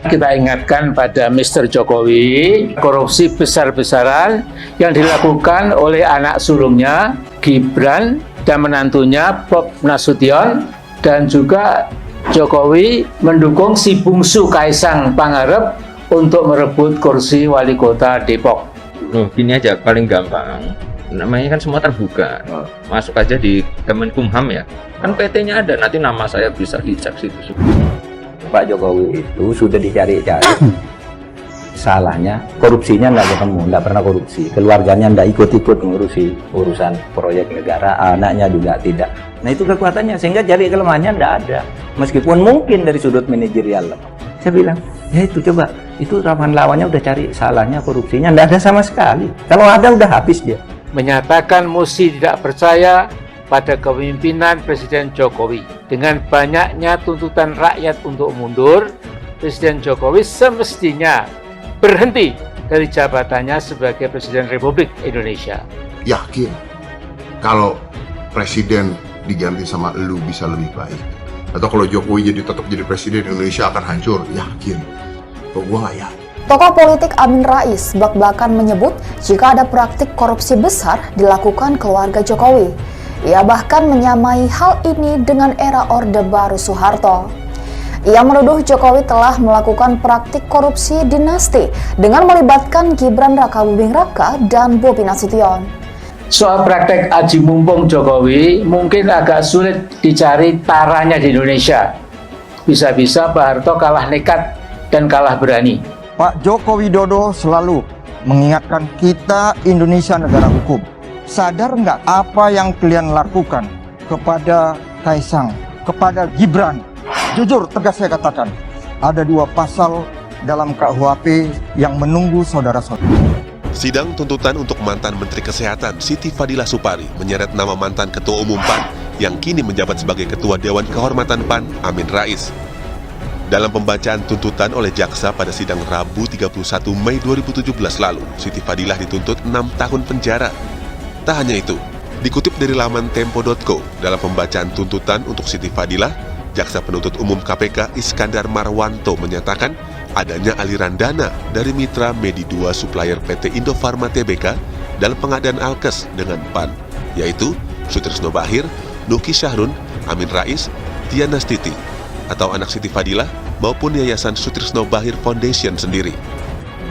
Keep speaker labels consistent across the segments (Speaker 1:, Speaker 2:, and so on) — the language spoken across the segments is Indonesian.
Speaker 1: Kita ingatkan pada Mr. Jokowi, korupsi besar-besaran yang dilakukan oleh anak sulungnya, Gibran, dan menantunya, Bob Nasution, dan juga Jokowi mendukung si bungsu Kaisang Pangarep untuk merebut kursi wali kota Depok.
Speaker 2: Gini aja, paling gampang. Namanya kan semua terbuka. Masuk aja di Kemenkumham ya. Kan PT-nya ada, nanti nama saya bisa dicek situ.
Speaker 3: Pak Jokowi itu sudah dicari-cari. Salahnya korupsinya nggak ketemu, nggak pernah korupsi. Keluarganya nggak ikut-ikut mengurusi urusan proyek negara, anaknya juga tidak. Nah itu kekuatannya, sehingga cari kelemahannya nggak ada. Meskipun mungkin dari sudut manajerial. Saya bilang, ya itu coba, itu lawan-lawannya udah cari salahnya, korupsinya nggak ada sama sekali. Kalau ada udah habis dia.
Speaker 1: Menyatakan mosi tidak percaya pada kepemimpinan Presiden Jokowi. Dengan banyaknya tuntutan rakyat untuk mundur, Presiden Jokowi semestinya berhenti dari jabatannya sebagai Presiden Republik Indonesia.
Speaker 4: Yakin kalau Presiden diganti sama elu bisa lebih baik, atau kalau Jokowi tetap jadi Presiden Indonesia akan hancur, yakin. Kok gue nggak yakin.
Speaker 5: Tokoh politik Amin Rais blak-blakan menyebut jika ada praktik korupsi besar dilakukan keluarga Jokowi. Ia bahkan menyamai hal ini dengan era Orde Baru Soeharto. Ia menuduh Jokowi telah melakukan praktik korupsi dinasti dengan melibatkan Gibran Rakabuming Raka dan Bobi Nasution.
Speaker 1: Soal praktek aji mumpung Jokowi mungkin agak sulit dicari taranya di Indonesia. Bisa-bisa Pak Harto kalah nekat dan kalah berani.
Speaker 6: Pak Joko Widodo selalu mengingatkan kita Indonesia negara hukum. Sadar nggak apa yang kalian lakukan kepada Kaisang, kepada Gibran? Jujur, tegas saya katakan, ada 2 pasal dalam KUHP yang menunggu saudara-saudara.
Speaker 7: Sidang tuntutan untuk mantan Menteri Kesehatan Siti Fadila Supari menyeret nama mantan Ketua Umum PAN yang kini menjabat sebagai Ketua Dewan Kehormatan PAN, Amin Rais. Dalam pembacaan tuntutan oleh jaksa pada sidang Rabu 31 Mei 2017 lalu, Siti Fadilah dituntut 6 tahun penjara. Tak hanya itu, dikutip dari laman tempo.co, dalam pembacaan tuntutan untuk Siti Fadilah, Jaksa Penuntut Umum KPK Iskandar Marwanto menyatakan adanya aliran dana dari mitra Medi 2 supplier PT Indofarma Tbk dalam pengadaan alkes dengan PAN, yaitu Sutrisno Bahir, Nuki Syahrun, Amin Rais, Diana Stiti, atau anak Siti Fadilah maupun Yayasan Sutrisno Bahir Foundation sendiri.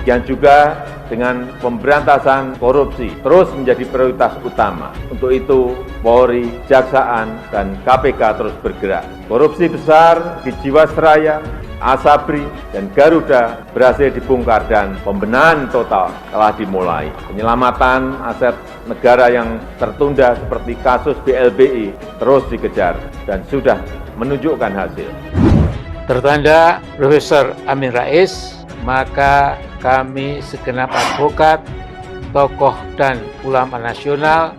Speaker 8: Yang juga dengan pemberantasan korupsi terus menjadi prioritas utama. Untuk itu, Polri, Jaksaan, dan KPK terus bergerak. Korupsi besar di Jiwasraya, Asabri, dan Garuda berhasil dibongkar dan pembenahan total telah dimulai. Penyelamatan aset negara yang tertunda seperti kasus BLBI terus dikejar dan sudah menunjukkan hasil.
Speaker 1: Tertanda Profesor Amin Rais, maka kami segenap advokat, tokoh dan ulama nasional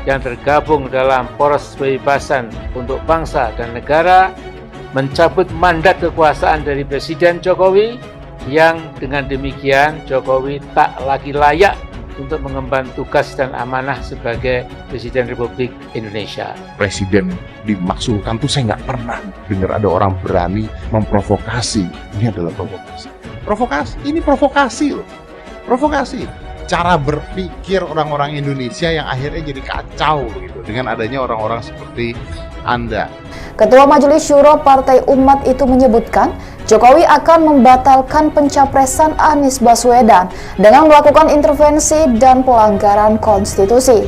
Speaker 1: yang tergabung dalam Poros Kebebasan untuk Bangsa dan Negara mencabut mandat kekuasaan dari Presiden Jokowi yang dengan demikian Jokowi tak lagi layak untuk mengemban tugas dan amanah sebagai Presiden Republik Indonesia.
Speaker 9: Presiden dimaksudkan tuh saya nggak pernah dengar ada orang berani memprovokasi. Ini adalah provokasi. Ini provokasi loh. Provokasi. Cara berpikir orang-orang Indonesia yang akhirnya jadi kacau gitu dengan adanya orang-orang seperti Anda.
Speaker 5: Ketua Majelis Syuro Partai Umat itu menyebutkan Jokowi akan membatalkan pencapresan Anies Baswedan dengan melakukan intervensi dan pelanggaran konstitusi.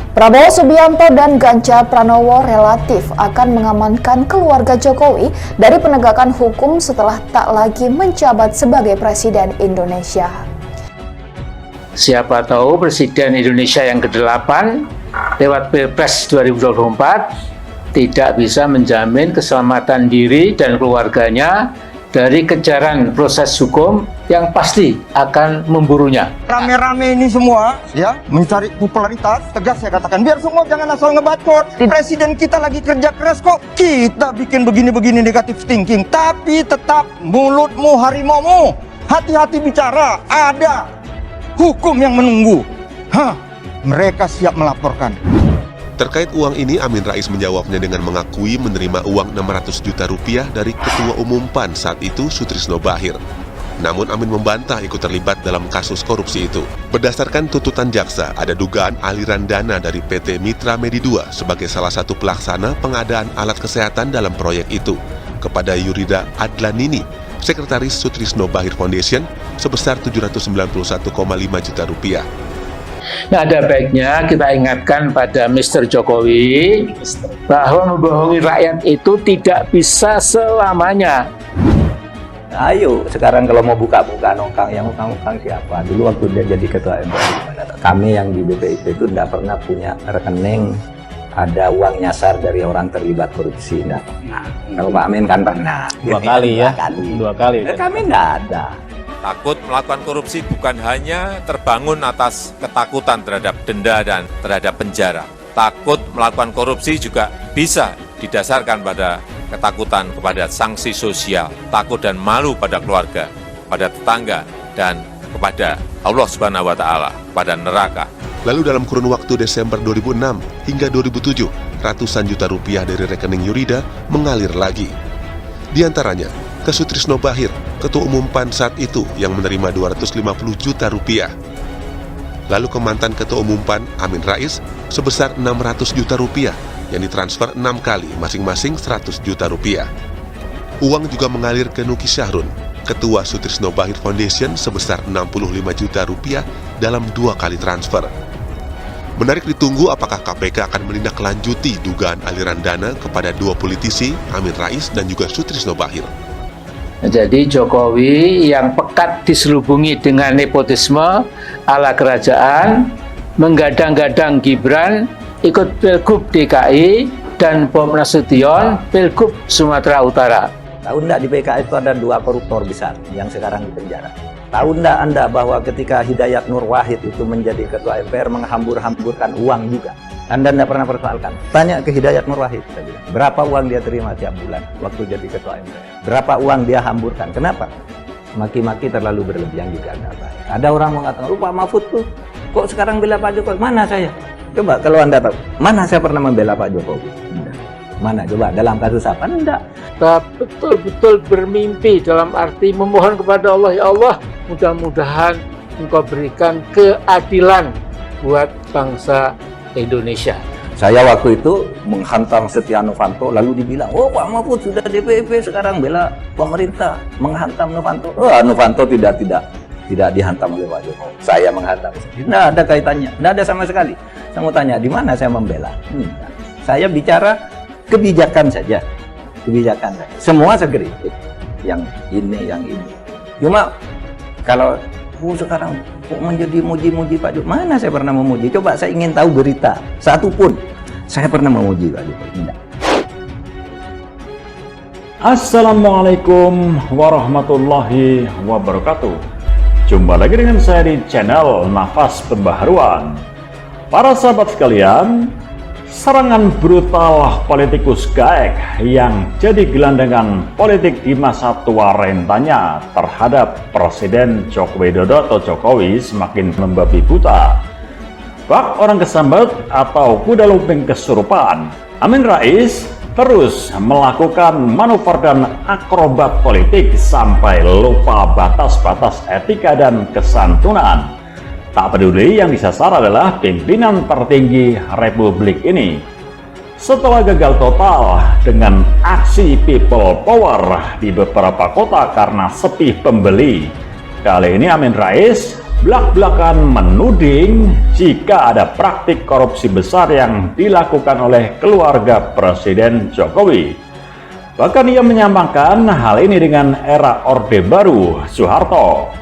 Speaker 5: Prabowo Subianto dan Ganjar Pranowo relatif akan mengamankan keluarga Jokowi dari penegakan hukum setelah tak lagi menjabat sebagai Presiden Indonesia.
Speaker 1: Siapa tahu Presiden Indonesia yang ke-8 lewat Pilpres 2024 tidak bisa menjamin keselamatan diri dan keluarganya dari kejaran proses hukum yang pasti akan memburunya.
Speaker 6: Rame-rame ini semua ya mencari popularitas, tegas saya katakan, biar semua jangan asal ngebacot. Presiden kita lagi kerja keras kok, kita bikin begini-begini negatif thinking, tapi tetap mulutmu harimaumu, hati-hati bicara, ada hukum yang menunggu. Mereka siap melaporkan.
Speaker 7: Terkait uang ini, Amin Rais menjawabnya dengan mengakui menerima uang 600 juta rupiah dari Ketua Umum PAN saat itu, Sutrisno Bachir. Namun Amin membantah ikut terlibat dalam kasus korupsi itu. Berdasarkan tuntutan jaksa, ada dugaan aliran dana dari PT Mitra Medi 2 sebagai salah satu pelaksana pengadaan alat kesehatan dalam proyek itu kepada Yurida Adlanini, Sekretaris Sutrisno Bachir Foundation, sebesar 791,5 juta rupiah.
Speaker 1: Nah, ada baiknya kita ingatkan pada Mr. Jokowi bahwa membohongi rakyat itu tidak bisa selamanya.
Speaker 3: Ayo sekarang kalau mau buka-buka nongkang, yang nongkang siapa? Dulu waktu dia jadi ketua MPR, kami yang di BPIP itu tidak pernah punya rekening ada uang nyasar dari orang terlibat korupsi. Nah, kalau Pak Amin kan pernah.
Speaker 10: Dua kali ya? Dua kali.
Speaker 3: Kami nggak ada.
Speaker 11: Takut melakukan korupsi bukan hanya terbangun atas ketakutan terhadap denda dan terhadap penjara. Takut melakukan korupsi juga bisa didasarkan pada ketakutan kepada sanksi sosial, takut dan malu pada keluarga, pada tetangga, dan kepada Allah Subhanahu wa Ta'ala, pada neraka.
Speaker 7: Lalu dalam kurun waktu Desember 2006 hingga 2007, ratusan juta rupiah dari rekening Yurida mengalir lagi. Di antaranya ke Sutrisno Bachir, Ketua Umum PAN saat itu yang menerima 250 juta rupiah. Lalu ke mantan Ketua Umum PAN Amin Rais sebesar 600 juta rupiah yang ditransfer 6 kali masing-masing 100 juta rupiah. Uang juga mengalir ke Nuki Syahrun, Ketua Sutrisno Bachir Foundation sebesar 65 juta rupiah dalam 2 kali transfer. Menarik ditunggu apakah KPK akan menindaklanjuti dugaan aliran dana kepada dua politisi, Amin Rais dan juga Sutrisno Bachir.
Speaker 1: Jadi Jokowi yang pekat diselubungi dengan nepotisme ala kerajaan, menggadang-gadang Gibran ikut Pilgub DKI dan Bob Nasution Pilgub Sumatera Utara.
Speaker 3: Tahu enggak di PKS itu ada 2 koruptor besar yang sekarang di penjara? Tahu enggak Anda bahwa ketika Hidayat Nur Wahid itu menjadi ketua MPR menghambur-hamburkan uang juga? Anda enggak pernah persoalkan. Tanya ke Hidayat Nur Wahid, berapa uang dia terima tiap bulan waktu jadi ketua MPR? Berapa uang dia hamburkan? Kenapa? Maki-maki terlalu berlebihan juga enggak baik. Ada orang mengatakan, Pak Mahfud tuh kok sekarang bela Pak Jokowi? Mana saya? Coba kalau Anda tahu, mana saya pernah membela Pak Jokowi? Enggak. Mana? Coba dalam kasus apa? Enggak.
Speaker 1: Kita betul-betul bermimpi dalam arti memohon kepada Allah, ya Allah, mudah-mudahan Engkau berikan keadilan buat bangsa Indonesia.
Speaker 3: Saya waktu itu menghantam Setia Novanto, lalu dibilang, oh Pak Mahfud sudah DPP sekarang bela pemerintah, menghantam Novanto. Oh, Novanto tidak dihantam oleh Pak Jokowi. Saya menghantam. Tidak ada kaitannya, tidak ada sama sekali. Saya mau tanya, di mana saya membela? Saya bicara kebijakan saja. Kebijakan saja. Semua saya kritik. Yang ini. Cuma kalau sekarang kok menjadi muji-muji Pak Jokowi? Mana saya pernah memuji? Coba saya ingin tahu berita satu pun saya pernah memuji Pak Jokowi. Tidak.
Speaker 10: Assalamualaikum warahmatullahi wabarakatuh. Jumpa lagi dengan saya di channel Nafas Pembaharuan. Para sahabat sekalian, serangan brutal politikus GAEK yang jadi gelandangan politik di masa tua rentanya terhadap Presiden Joko Widodo atau Jokowi semakin membabi buta. Bak orang kesambet atau kuda lumping kesurupan, Amin Rais terus melakukan manuver dan akrobat politik sampai lupa batas-batas etika dan kesantunan. Tak peduli yang disasar adalah pimpinan tertinggi Republik ini. Setelah gagal total dengan aksi people power di beberapa kota karena sepi pembeli, kali ini Amin Rais blak-blakan menuding jika ada praktik korupsi besar yang dilakukan oleh keluarga Presiden Jokowi. Bahkan ia menyamakan hal ini dengan era Orde Baru Soeharto.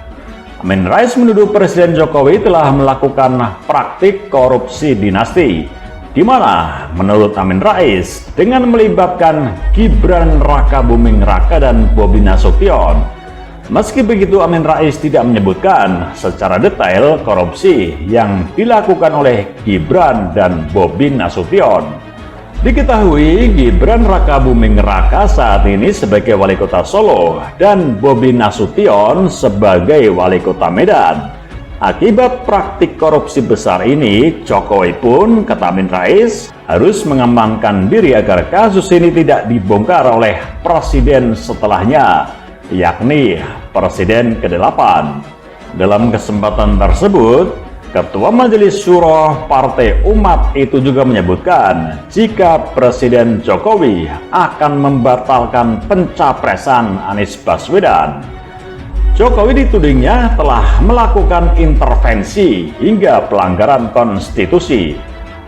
Speaker 10: Amin Rais menuduh Presiden Jokowi telah melakukan praktik korupsi dinasti, di mana menurut Amin Rais dengan melibatkan Gibran Rakabuming Raka dan Bobi Nasution. Meski begitu, Amin Rais tidak menyebutkan secara detail korupsi yang dilakukan oleh Gibran dan Bobi Nasution. Diketahui Gibran Rakabuming Raka saat ini sebagai wali kota Solo dan Bobi Nasution sebagai wali kota Medan. Akibat praktik korupsi besar ini, Jokowi pun, kata Amin Rais, harus mengamankan diri agar kasus ini tidak dibongkar oleh presiden setelahnya, yakni Presiden ke-8. Dalam kesempatan tersebut, Ketua Majelis Syuro Partai Umat itu juga menyebutkan jika Presiden Jokowi akan membatalkan pencapresan Anies Baswedan. Jokowi ditudingnya telah melakukan intervensi hingga pelanggaran konstitusi.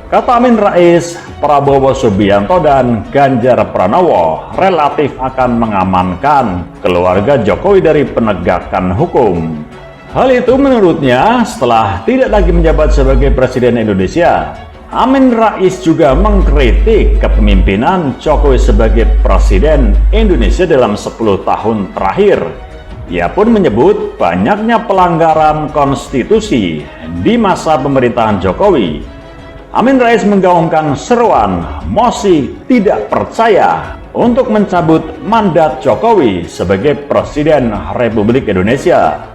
Speaker 10: Kata Amin Rais, Prabowo Subianto dan Ganjar Pranowo relatif akan mengamankan keluarga Jokowi dari penegakan hukum. Hal itu menurutnya setelah tidak lagi menjabat sebagai Presiden Indonesia. Amin Rais juga mengkritik kepemimpinan Jokowi sebagai Presiden Indonesia dalam 10 tahun terakhir. Ia pun menyebut banyaknya pelanggaran konstitusi di masa pemerintahan Jokowi. Amin Rais menggaungkan seruan mosi tidak percaya untuk mencabut mandat Jokowi sebagai Presiden Republik Indonesia.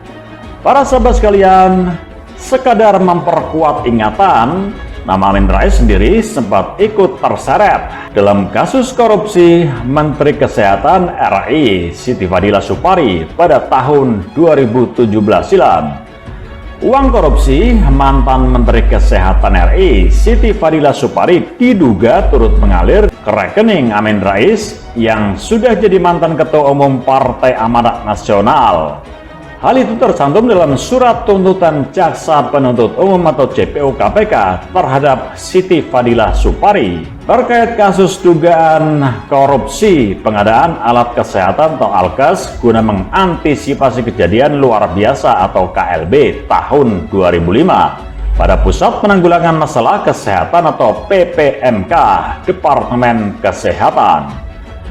Speaker 10: Para sahabat sekalian, sekadar memperkuat ingatan, nama Amin Rais sendiri sempat ikut terseret dalam kasus korupsi Menteri Kesehatan RI Siti Fadila Supari pada tahun 2017 silam. Uang korupsi mantan Menteri Kesehatan RI Siti Fadila Supari diduga turut mengalir ke rekening Amin Rais yang sudah jadi mantan Ketua Umum Partai Amanat Nasional. Hal itu tercantum dalam surat tuntutan Jaksa Penuntut Umum atau JPU KPK terhadap Siti Fadila Supari terkait kasus dugaan korupsi pengadaan alat kesehatan atau ALKES guna mengantisipasi kejadian luar biasa atau KLB tahun 2005 pada Pusat Penanggulangan Masalah Kesehatan atau PPMK Departemen Kesehatan.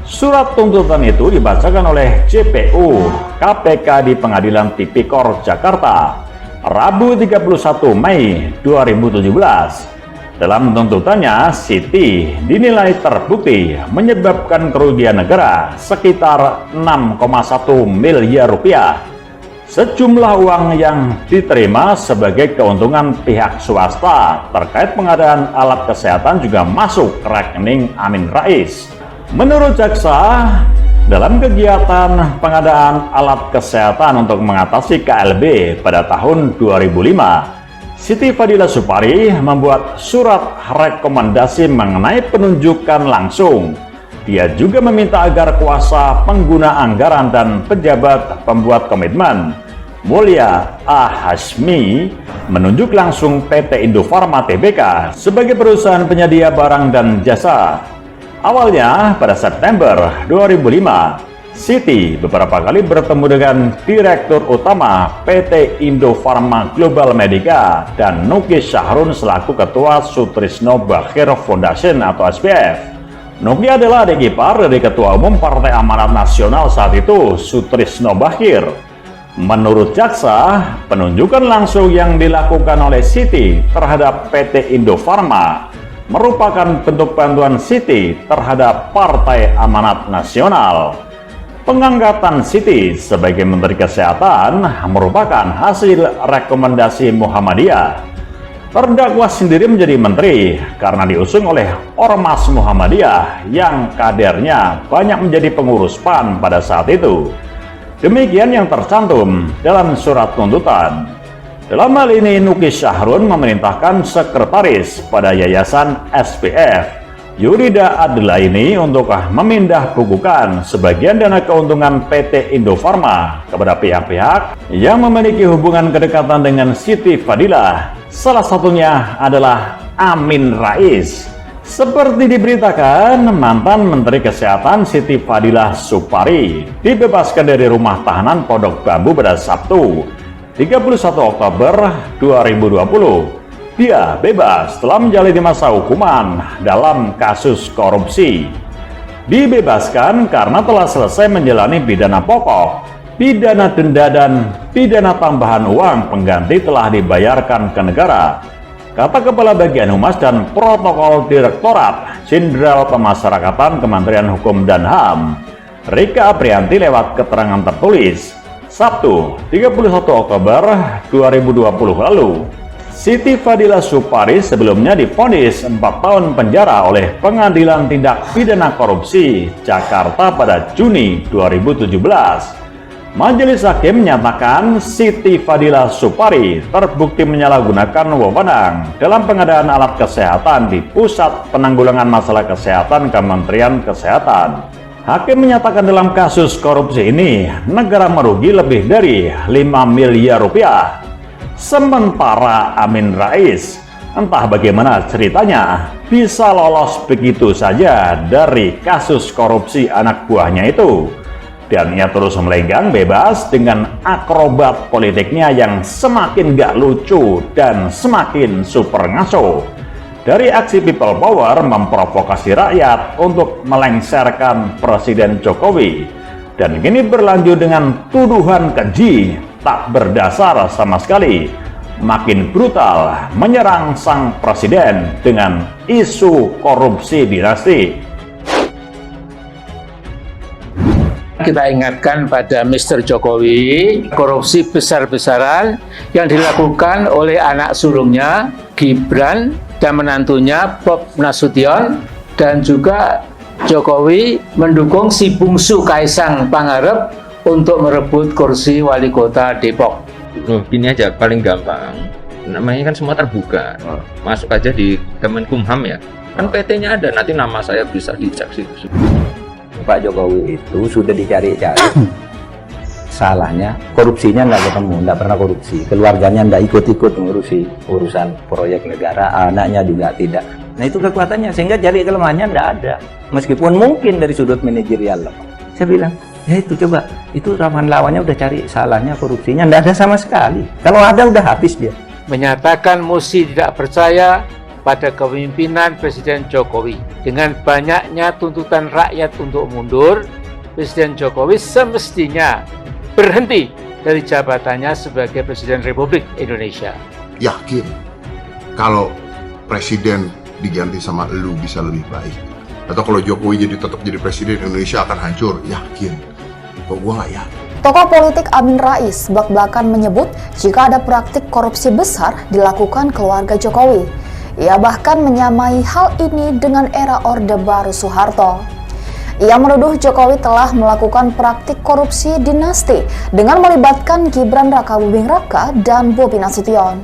Speaker 10: Surat tuntutan itu dibacakan oleh JPU KPK di Pengadilan Tipikor Jakarta Rabu 31 Mei 2017. Dalam tuntutannya, Siti dinilai terbukti menyebabkan kerugian negara sekitar 6,1 miliar rupiah. Sejumlah uang yang diterima sebagai keuntungan pihak swasta terkait pengadaan alat kesehatan juga masuk ke rekening Amin Rais. Menurut jaksa, dalam kegiatan pengadaan alat kesehatan untuk mengatasi KLB pada tahun 2005, Siti Fadila Supari membuat surat rekomendasi mengenai penunjukan langsung. Dia juga meminta agar kuasa pengguna anggaran dan pejabat pembuat komitmen, Mulia A. Hasmi, menunjuk langsung PT Indofarma Tbk sebagai perusahaan penyedia barang dan jasa. Awalnya pada September 2005, Siti beberapa kali bertemu dengan Direktur Utama PT Indofarma Global Medica dan Nuki Syahrun selaku Ketua Sutrisno Bakhir Foundation atau SPF. Nuki adalah adik ipar dari Ketua Umum Partai Amanat Nasional saat itu, Sutrisno Bakhir. Menurut jaksa, penunjukan langsung yang dilakukan oleh Siti terhadap PT Indofarma merupakan bentuk bantuan Siti terhadap Partai Amanat Nasional. Pengangkatan Siti sebagai Menteri Kesehatan merupakan hasil rekomendasi Muhammadiyah. Terdakwa sendiri menjadi menteri karena diusung oleh Ormas Muhammadiyah yang kadernya banyak menjadi pengurus PAN pada saat itu. Demikian yang tercantum dalam surat tuntutan. Dalam hal ini, Nuki Syahrun memerintahkan sekretaris pada Yayasan SPF, Yurida Adlaini, untuk memindah bukukan sebagian dana keuntungan PT Indofarma kepada pihak-pihak yang memiliki hubungan kedekatan dengan Siti Fadila. Salah satunya adalah Amin Rais. Seperti diberitakan, mantan Menteri Kesehatan Siti Fadila Supari dibebaskan dari rumah tahanan Pondok Bambu pada Sabtu 31 Oktober 2020. Dia bebas setelah menjalani masa hukuman dalam kasus korupsi. Dibebaskan karena telah selesai menjalani pidana pokok, pidana denda dan pidana tambahan uang pengganti telah dibayarkan ke negara, kata Kepala Bagian Humas dan Protokol Direktorat Jenderal Pemasyarakatan Kementerian Hukum dan HAM, Rika Aprianti lewat keterangan tertulis. Sabtu 31 Oktober 2020 lalu, Siti Fadila Supari sebelumnya divonis 4 tahun penjara oleh Pengadilan Tindak Pidana Korupsi Jakarta pada Juni 2017. Majelis Hakim menyatakan Siti Fadila Supari terbukti menyalahgunakan wewenang dalam pengadaan alat kesehatan di Pusat Penanggulangan Masalah Kesehatan Kementerian Kesehatan. Hakim menyatakan dalam kasus korupsi ini, negara merugi lebih dari 5 miliar rupiah. Sementara Amin Rais, entah bagaimana ceritanya, bisa lolos begitu saja dari kasus korupsi anak buahnya itu. Dan ia terus melenggang bebas dengan akrobat politiknya yang semakin gak lucu dan semakin super ngaso. Dari aksi People Power memprovokasi rakyat untuk melengsarkan Presiden Jokowi. Dan kini berlanjut dengan tuduhan keji tak berdasar sama sekali, makin brutal menyerang sang presiden dengan isu korupsi dinasti.
Speaker 1: Kita ingatkan pada Mr. Jokowi, korupsi besar-besaran yang dilakukan oleh anak sulungnya, Gibran, dan menantunya Bob Nasution, dan juga Jokowi mendukung si bungsu Kaisang Pangarep untuk merebut kursi wali kota Depok.
Speaker 2: Loh, gini aja paling gampang. Namanya kan semua terbuka. Masuk aja di Kemenkumham ya. Kan PT-nya ada, nanti nama saya bisa dicek situ.
Speaker 3: Pak Jokowi itu sudah dicari-cari. Salahnya korupsinya nggak ketemu, nggak pernah korupsi. Keluarganya nggak ikut-ikut mengurusi urusan proyek negara, anaknya juga tidak. Nah itu kekuatannya, sehingga cari kelemahannya nggak ada. Meskipun mungkin dari sudut manajerial. Saya bilang, ya itu coba, itu lawan-lawannya udah cari salahnya, korupsinya nggak ada sama sekali. Kalau ada udah habis dia.
Speaker 1: Menyatakan mosi tidak percaya pada kepemimpinan Presiden Jokowi. Dengan banyaknya tuntutan rakyat untuk mundur, Presiden Jokowi semestinya berhenti dari jabatannya sebagai Presiden Republik Indonesia.
Speaker 4: Yakin kalau presiden diganti sama elu bisa lebih baik. Atau kalau Jokowi tetap jadi presiden, Indonesia akan hancur. Yakin. Kok gua nggak yakin.
Speaker 5: Tokoh politik Amin Rais bak-bakan menyebut jika ada praktik korupsi besar dilakukan keluarga Jokowi. Ia bahkan menyamai hal ini dengan era Orde Baru Soeharto. Ia menuduh Jokowi telah melakukan praktik korupsi dinasti dengan melibatkan Gibran Rakabuming Raka dan Bobi Nasution.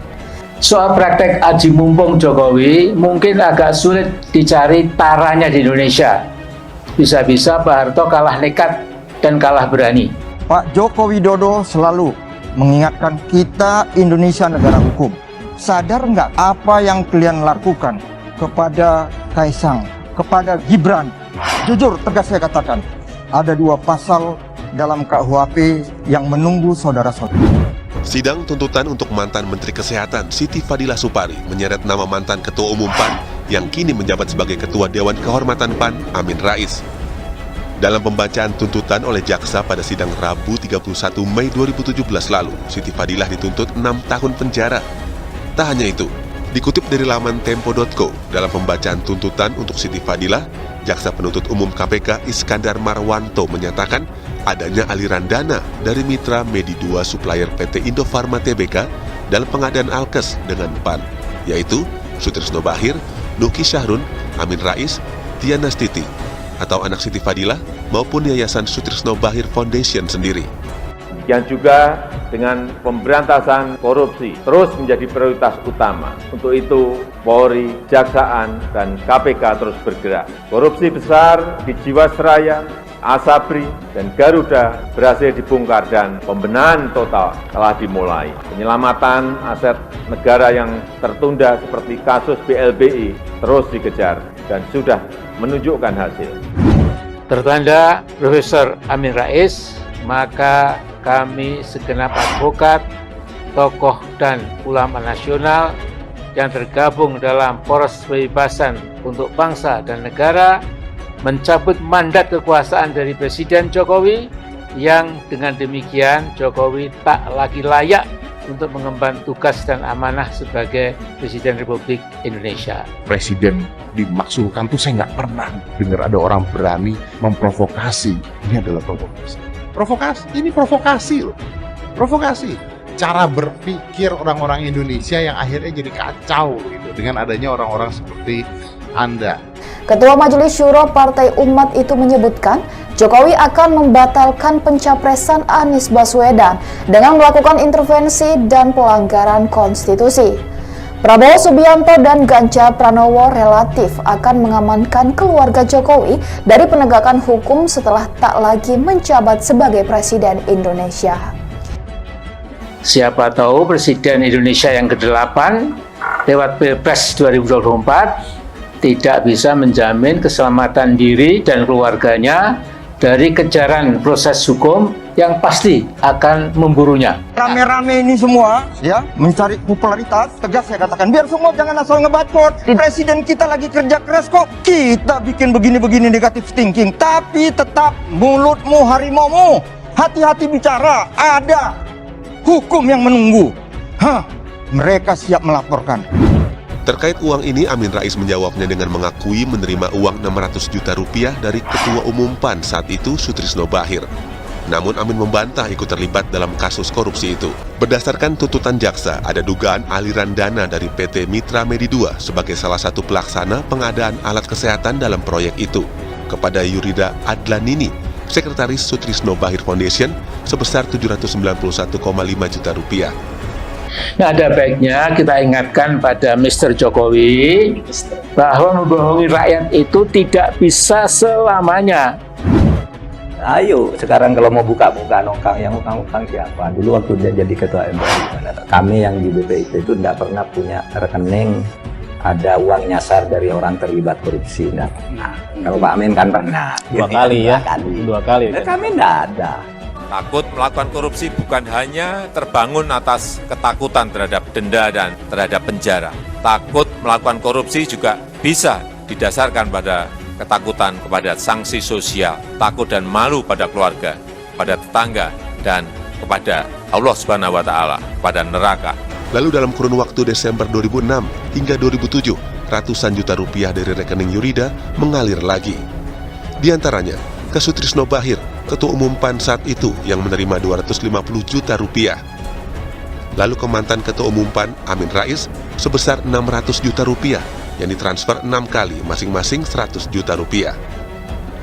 Speaker 1: Soal praktek aji mumpung Jokowi mungkin agak sulit dicari taranya di Indonesia. Bisa-bisa Pak Harto kalah nekat dan kalah berani.
Speaker 6: Pak Joko Widodo selalu mengingatkan kita Indonesia negara hukum. Sadar nggak apa yang kalian lakukan kepada Kaisang, kepada Gibran? Jujur, tegas saya katakan, ada 2 pasal dalam KUHP yang menunggu saudara-saudara.
Speaker 7: Sidang tuntutan untuk mantan Menteri Kesehatan Siti Fadila Supari menyeret nama mantan Ketua Umum PAN yang kini menjabat sebagai Ketua Dewan Kehormatan PAN, Amin Rais. Dalam pembacaan tuntutan oleh jaksa pada sidang Rabu 31 Mei 2017 lalu, Siti Fadilah dituntut 6 tahun penjara. Tak hanya itu, dikutip dari laman Tempo.co, dalam pembacaan tuntutan untuk Siti Fadilah, Jaksa Penuntut Umum KPK Iskandar Marwanto menyatakan adanya aliran dana dari mitra Medi 2 supplier PT Indofarma Tbk dalam pengadaan alkes dengan PAN, yaitu Sutrisno Bahir, Nuki Syahrun, Amin Rais, Tiana Stiti, atau anak Siti Fadilah maupun Yayasan Sutrisno Bahir Foundation sendiri.
Speaker 8: Demikian juga dengan pemberantasan korupsi terus menjadi prioritas utama. Untuk itu, Polri, Kejaksaan, dan KPK terus bergerak. Korupsi besar di Jiwasraya, Asabri, dan Garuda berhasil dibongkar dan pembenahan total telah dimulai. Penyelamatan aset negara yang tertunda seperti kasus BLBI terus dikejar dan sudah menunjukkan hasil.
Speaker 1: Tertanda Profesor Amin Rais, maka kami segenap advokat, tokoh dan ulama nasional yang tergabung dalam Poros Kebebasan untuk Bangsa dan Negara mencabut mandat kekuasaan dari Presiden Jokowi yang dengan demikian Jokowi tak lagi layak untuk mengemban tugas dan amanah sebagai Presiden Republik Indonesia.
Speaker 9: Presiden dimaksudkan tuh saya nggak pernah dengar ada orang berani memprovokasi. Ini adalah provokasi. Provokasi, ini provokasi loh. Provokasi. Cara berpikir orang-orang Indonesia yang akhirnya jadi kacau gitu dengan adanya orang-orang seperti Anda.
Speaker 5: Ketua Majelis Syuro Partai Umat itu menyebutkan Jokowi akan membatalkan pencapresan Anies Baswedan dengan melakukan intervensi dan pelanggaran konstitusi. Prabowo Subianto dan Ganjar Pranowo relatif akan mengamankan keluarga Jokowi dari penegakan hukum setelah tak lagi menjabat sebagai Presiden Indonesia.
Speaker 1: Siapa tahu Presiden Indonesia yang ke-8 lewat Pilpres 2024 tidak bisa menjamin keselamatan diri dan keluarganya dari kejaran proses hukum yang pasti akan memburunya.
Speaker 6: Rame-rame ini semua ya mencari popularitas, tegas saya katakan biar semua jangan asal ngebacot. Presiden kita lagi kerja keras kok kita bikin begini-begini negatif thinking, tapi tetap mulutmu harimaumu, hati-hati bicara, ada hukum yang menunggu. Mereka siap melaporkan.
Speaker 7: Terkait uang ini, Amin Rais menjawabnya dengan mengakui menerima uang 600 juta rupiah dari Ketua Umum PAN saat itu, Sutrisno Bachir. Namun Amin membantah ikut terlibat dalam kasus korupsi itu. Berdasarkan tuntutan jaksa, ada dugaan aliran dana dari PT Mitra Medi 2 sebagai salah satu pelaksana pengadaan alat kesehatan dalam proyek itu kepada Yurida Adlanini, Sekretaris Sutrisno Bachir Foundation, sebesar 791,5 juta rupiah.
Speaker 1: Nah, ada baiknya kita ingatkan pada Mr. Jokowi bahwa membohongi rakyat itu tidak bisa selamanya.
Speaker 3: Ayo sekarang kalau mau buka-buka nongkang, yang utang-utang siapa? Dulu waktu dia jadi ketua MPR, kami yang di BPIP itu tidak pernah punya rekening ada uang nyasar dari orang terlibat korupsi. Nah, kalau Pak Amin kan pernah.
Speaker 12: Dua kali.
Speaker 3: Kami tidak ada.
Speaker 11: Takut melakukan korupsi bukan hanya terbangun atas ketakutan terhadap denda dan terhadap penjara. Takut melakukan korupsi juga bisa didasarkan pada ketakutan kepada sanksi sosial, takut dan malu pada keluarga, pada tetangga, dan kepada Allah Subhanahu wa Ta'ala, kepada neraka.
Speaker 7: Lalu dalam kurun waktu Desember 2006 hingga 2007, ratusan juta rupiah dari rekening Yurida mengalir lagi. Di antaranya ke Sutrisno Bachir, Ketua Umum PAN saat itu yang menerima 250 juta rupiah. Lalu ke mantan Ketua Umum PAN Amin Rais sebesar 600 juta rupiah yang ditransfer 6 kali masing-masing 100 juta rupiah.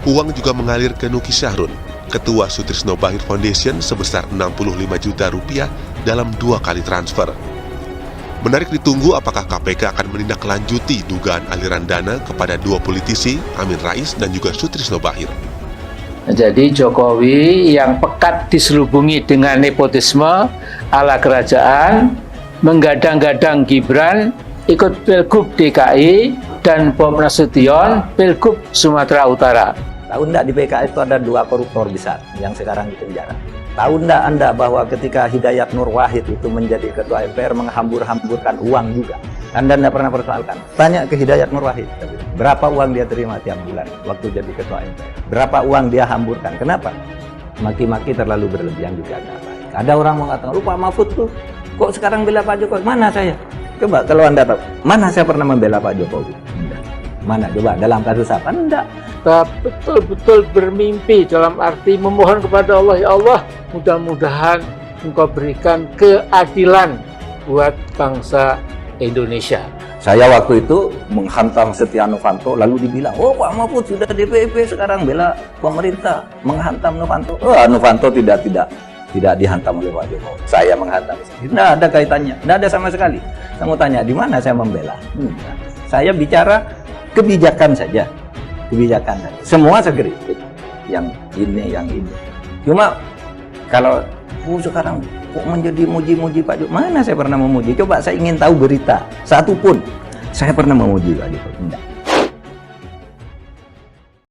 Speaker 7: Uang juga mengalir ke Nuki Syahrun, Ketua Sutrisno Bachir Foundation sebesar 65 juta rupiah dalam 2 kali transfer. Menarik ditunggu apakah KPK akan menindaklanjuti dugaan aliran dana kepada dua politisi, Amin Rais dan juga Sutrisno Bachir.
Speaker 1: Jadi Jokowi yang pekat diselubungi dengan nepotisme ala kerajaan, menggadang-gadang Gibran ikut Pilgub DKI dan Bob Nasution Pilgub Sumatera Utara.
Speaker 3: Tahu enggak di PKS itu ada 2 koruptor besar yang sekarang di penjara? Tahu enggak Anda bahwa ketika Hidayat Nur Wahid itu menjadi ketua MPR menghambur-hamburkan uang juga? Anda enggak pernah persoalkan. Tanya ke Hidayat Nur Wahid, berapa uang dia terima tiap bulan waktu jadi ketua MPR? Berapa uang dia hamburkan? Kenapa? Maki-maki terlalu berlebihan juga enggak baik. Ada orang mengatakan, lu Pak Mahfud tuh kok sekarang bela Pak Jokowi? Mana saya? Coba kalau Anda tahu, mana saya pernah membela Pak Jokowi? Enggak. Mana? Coba dalam kasus apa? Enggak.
Speaker 1: Kita betul-betul bermimpi dalam arti memohon kepada Allah, ya Allah, mudah-mudahan Engkau berikan keadilan buat bangsa Indonesia.
Speaker 3: Saya waktu itu menghantam Setia Novanto, lalu dibilang, oh Pak Mahfud sudah DPP sekarang bela pemerintah, menghantam Novanto. Oh, Novanto tidak dihantam oleh Pak Jokowi. Saya menghantam. Tidak ada kaitannya, tidak ada sama sekali. Saya mau tanya, di mana saya membela? Saya bicara kebijakan saja. Kebijakan saja. Semua saya kritik. Yang ini. Cuma kalau sekarang kok menjadi muji-muji Pak Jokowi? Mana saya pernah memuji? Coba saya ingin tahu berita satu pun saya pernah memuji Pak Jokowi. Tidak.